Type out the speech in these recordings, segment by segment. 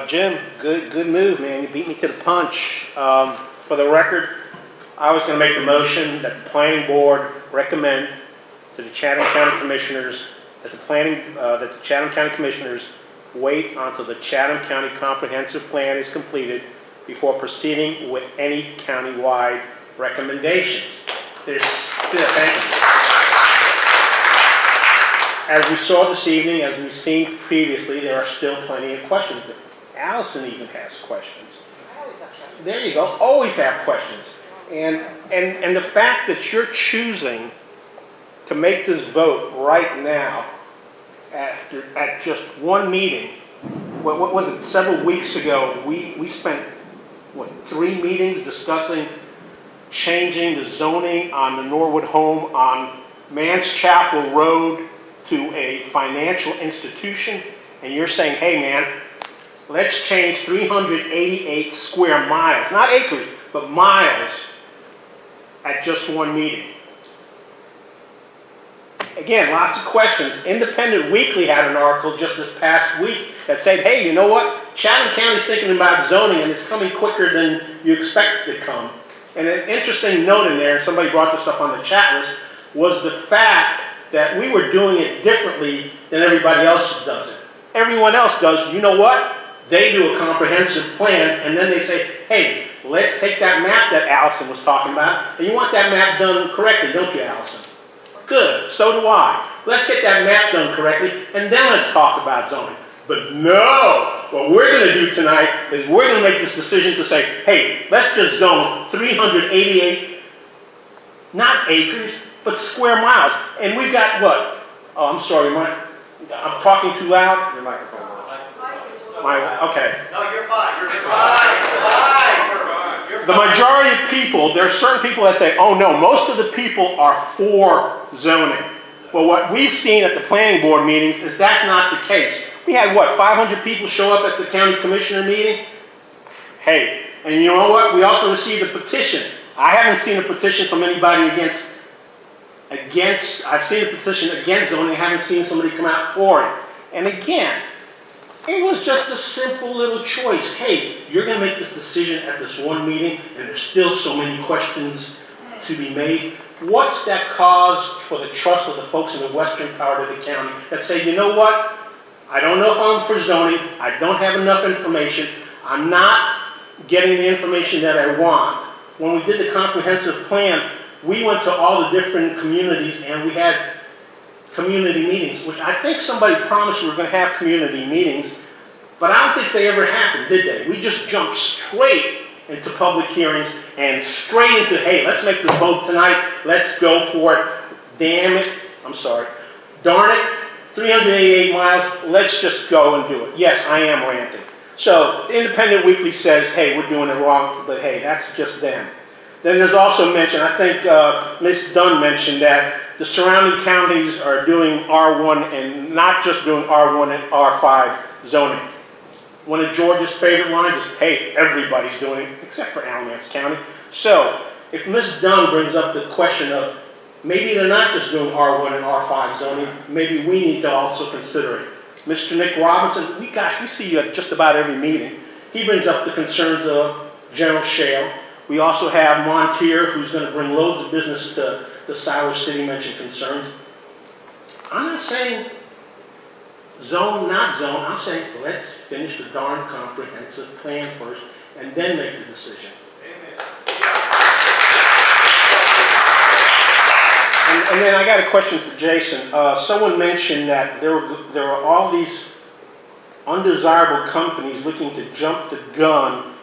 Jim, good move, man. You beat me to the punch. For the record, I was going to make the motion that the planning board recommend to the Chatham County Commissioners that the Chatham County Commissioners wait until the Chatham County Comprehensive Plan is completed before proceeding with any countywide recommendations. Thank you. As we saw this evening, as we've seen previously, there are still plenty of questions. Allison even has questions. I always have questions. There you go. Always have questions. And the fact that you're choosing to make this vote right now at just one meeting, what was it, several weeks ago, we spent, 3 meetings discussing changing the zoning on the Norwood home on Mans Chapel Road to a financial institution, and you're saying, hey man, let's change 388 square miles, not acres, but miles, at just one meeting. Again, lots of questions. Independent Weekly had an article just this past week that said, hey, you know what? Chatham County's thinking about zoning and it's coming quicker than you expect it to come. And an interesting note in there, and somebody brought this up on the chat list, was the fact that we were doing it differently than everybody else does it. Everyone else does, you know what? They do a comprehensive plan, and then they say, hey, let's take that map that Allison was talking about, and you want that map done correctly, don't you, Allison? Good, so do I. Let's get that map done correctly, and then let's talk about zoning. But no, what we're going to do tonight is we're going to make this decision to say, hey, let's just zone 388, not acres, but square miles. And we've got what? Oh, I'm sorry, I'm talking too loud. Your microphone. Okay. No, you're fine. You're fine. The majority of people, there are certain people that say, oh no, most of the people are for zoning. Well, what we've seen at the planning board meetings is that's not the case. We had, 500 people show up at the county commissioner meeting? Hey, and you know what? We also received a petition. I haven't seen a petition from anybody against, I've seen a petition against zoning. I haven't seen somebody come out for it. And again, it was just a simple little choice. Hey, you're going to make this decision at this one meeting, and there's still so many questions to be made. What's that cause for the trust of the folks in the western part of the county that say, you know what? I don't know if I'm for zoning. I don't have enough information. I'm not getting the information that I want. When we did the comprehensive plan, we went to all the different communities and we had community meetings, which I think somebody promised we were going to have community meetings, but I don't think they ever happened, did they? We just jumped straight into public hearings and straight into, hey, let's make this vote tonight. Let's go for it. Damn it. I'm sorry. Darn it. 388 miles. Let's just go and do it. Yes, I am ranting. So, the Independent Weekly says, hey, we're doing it wrong, but hey, that's just them. Then there's also mention, I think Ms. Dunn mentioned that the surrounding counties are doing R1 and not just doing R1 and R5 zoning. One of George's favorite lines is, hey, everybody's doing it, except for Alamance County. So, if Ms. Dunn brings up the question of, maybe they're not just doing R1 and R5 zoning, maybe we need to also consider it. Mr. Nick Robinson, we see you at just about every meeting. He brings up the concerns of General Shale. We also have Montier, who's going to bring loads of business to Siler City, mentioned concerns. I'm not saying zone, not zone. I'm saying let's finish the darn comprehensive plan first and then make the decision. Amen. And then I got a question for Jason. Someone mentioned that there are all these undesirable companies looking to jump the gun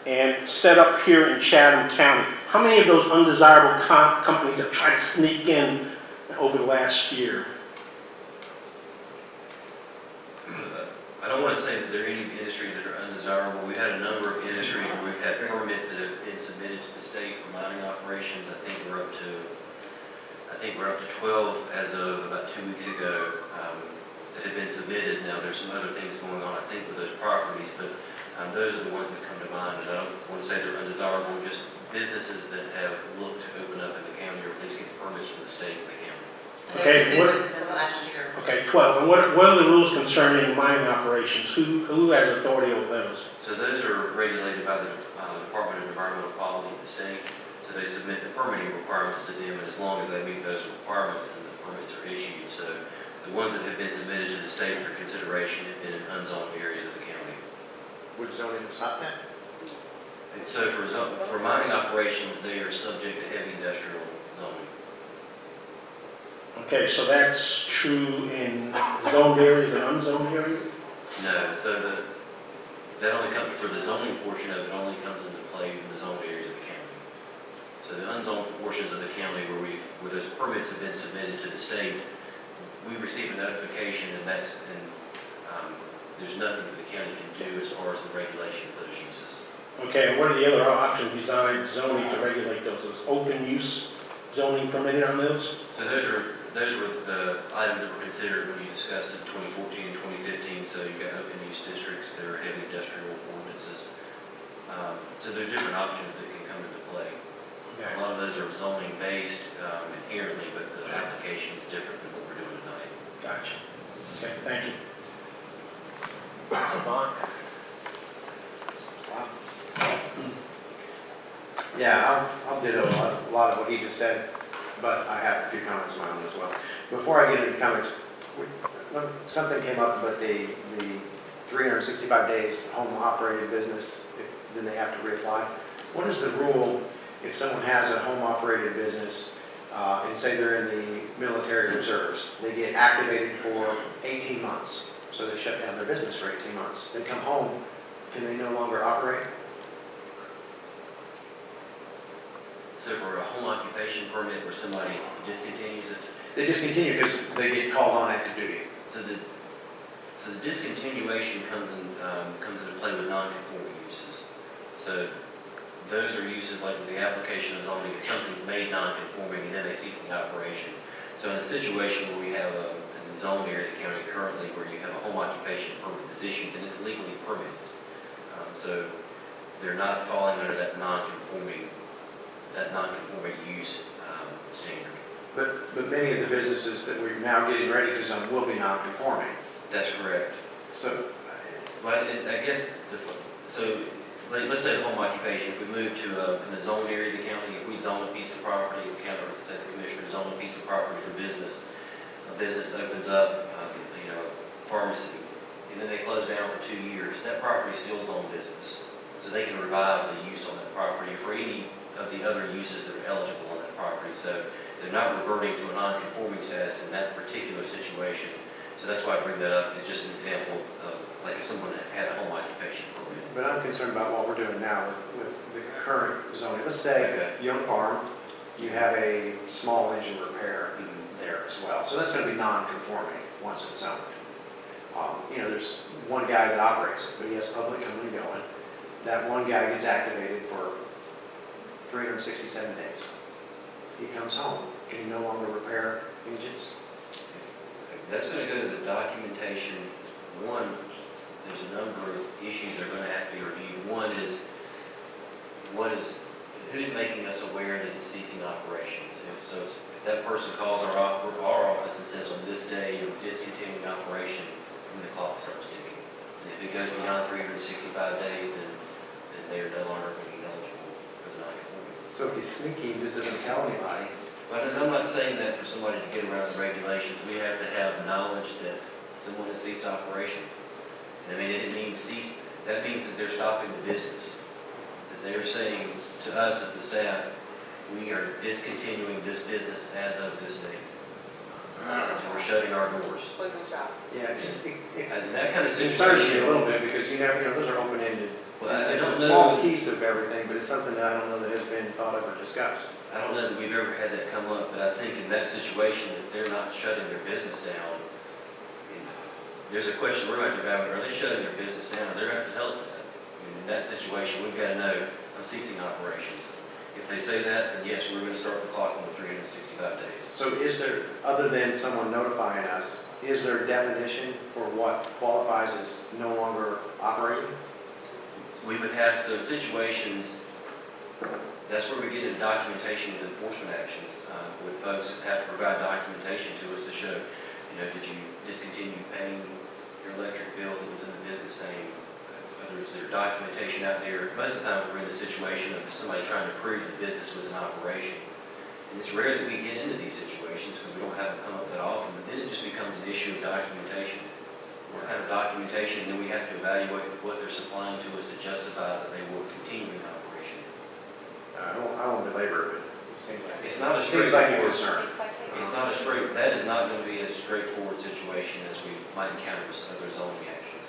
and set up here in Chatham County. How many of those undesirable companies have tried to sneak in over the last year? I don't want to say that there are any industries that are undesirable. We've had a number of industries where we've had permits that have been submitted to the state for mining operations. I think we're up to 12 as of about 2 weeks ago that have been submitted. Now there's some other things going on, I think, with those properties, but those are the ones that come to mind. And I don't want to say they're undesirable, just businesses that have looked to open up in the county or at least get permits from the state and the county. Okay, what, In the last year. okay, 12. And what are the rules concerning mining operations? Who has authority over those? So those are regulated by the Department of Environmental Quality of the state. So they submit the permitting requirements to them, and as long as they meet those requirements, then the permits are issued. So the ones that have been submitted to the state for consideration have been in unzoned areas of the county. Which zoning is not that? And so for mining operations, they are subject to heavy industrial zoning. Okay, so that's true in zoned areas and unzoned areas? No, so that only comes, for the zoning portion of it, only comes into play in the zoned areas of the county. So the unzoned portions of the county where those permits have been submitted to the state, we receive a notification, and there's nothing that the county can do as far as the regulation of those uses. Okay, and what are the other options besides zoning to regulate those? Is open use zoning permitted on those? So those were the items that were considered when you discussed it in 2014 and 2015. So you've got open use districts, there are heavy industrial ordinances. So there are different options that can come into play. Okay. A lot of those are zoning based inherently, but the application is different than what we're doing tonight. Gotcha. Okay, thank you. Vaughn? Yeah, I'll ditto a lot of what he just said, but I have a few comments of my own as well. Before I get into comments, something came up about the 365 days home operated business, then they have to reapply. What is the rule if someone has a home operated business and say they're in the military reserves? They get activated for 18 months, so they shut down their business for 18 months. They come home, can they no longer operate? So for a home occupation permit where somebody discontinues it, They discontinue because they get called on active duty. so the discontinuation comes into play with non-conforming uses. So those are uses like the application is only if something's made non-conforming and then they cease the operation. So in a situation where we have a zone area in the county currently where you have a home occupation permit that's issued, then it's legally permitted. So they're not falling under that non-conforming use standard. But many of the businesses that we're now getting ready to zone will be non-conforming. That's correct. So, Well, I guess, let's say the home occupation, if we move to in a zone area of the county, if we zone a piece of property, the county, or say the commissioner zone a piece of property for business, a business opens up, a pharmacy, and then they close down for 2 years, that property still zone business. So they can revive the use on that property for any of the other uses that are eligible on that property. So they're not reverting to a non-conforming status in that particular situation. So that's why I bring that up. It's just an example of like if someone has had a home occupation permit. but I'm concerned about what we're doing now with the current zoning. Let's say you own a farm, you have a small engine repair there as well. So that's going to be non-conforming once it's zoned. There's one guy that operates it, but he has public coming and going. That one guy gets activated for 367 days. He comes home. Can he no longer repair engines? That's going to go to the documentation. One, there's a number of issues that are going to have to be reviewed. One is who's making us aware that it's ceasing operations. If that person calls our office and says on this day you're discontinuing operation, then the clock starts ticking. And if it goes beyond 365 days, then they are no longer going to be eligible for the non-conforming. So if he's sneaky, he just doesn't tell anybody. But I'm not saying that for somebody to get around the regulations. We have to have knowledge that someone has ceased operation. I mean, it means ceased. That means that they're stopping the business. That they're saying to us as the staff, we are discontinuing this business as of this date. So we're shutting our doors. Closing shop. Yeah, And that kind of concerns situation. me a little bit because those are open-ended. Well, I It's a don't small know. piece of everything, but it's something that I don't know that has been thought of or discussed. I don't know that we've ever had that come up, but I think in that situation, if they're not shutting their business down, there's a question we're going to have, are they shutting their business down? They're going to have to tell us that. In that situation, we've got to know, I'm ceasing operations. If they say that, then yes, we're going to start the clock on the 365 days. So is there, other than someone notifying us, is there a definition for what qualifies as no longer operating? We would have, so in situations That's where we get into documentation of enforcement actions, with folks that have to provide documentation to us to show, did you discontinue paying your electric bill that was in the business name? Whether it's their documentation out there. Most of the time we're in the situation of somebody trying to prove the business was in operation. And it's rare that we get into these situations because we don't have them come up that often, but then it just becomes an issue of documentation. What kind of documentation, and then we have to evaluate what they're supplying to us to justify that they will continue in operation. I don't belabor it, but it seems like. It's not a Seems like a straightforward concern. It's not a that is not going to be a straightforward situation as we might encounter with other zoning actions.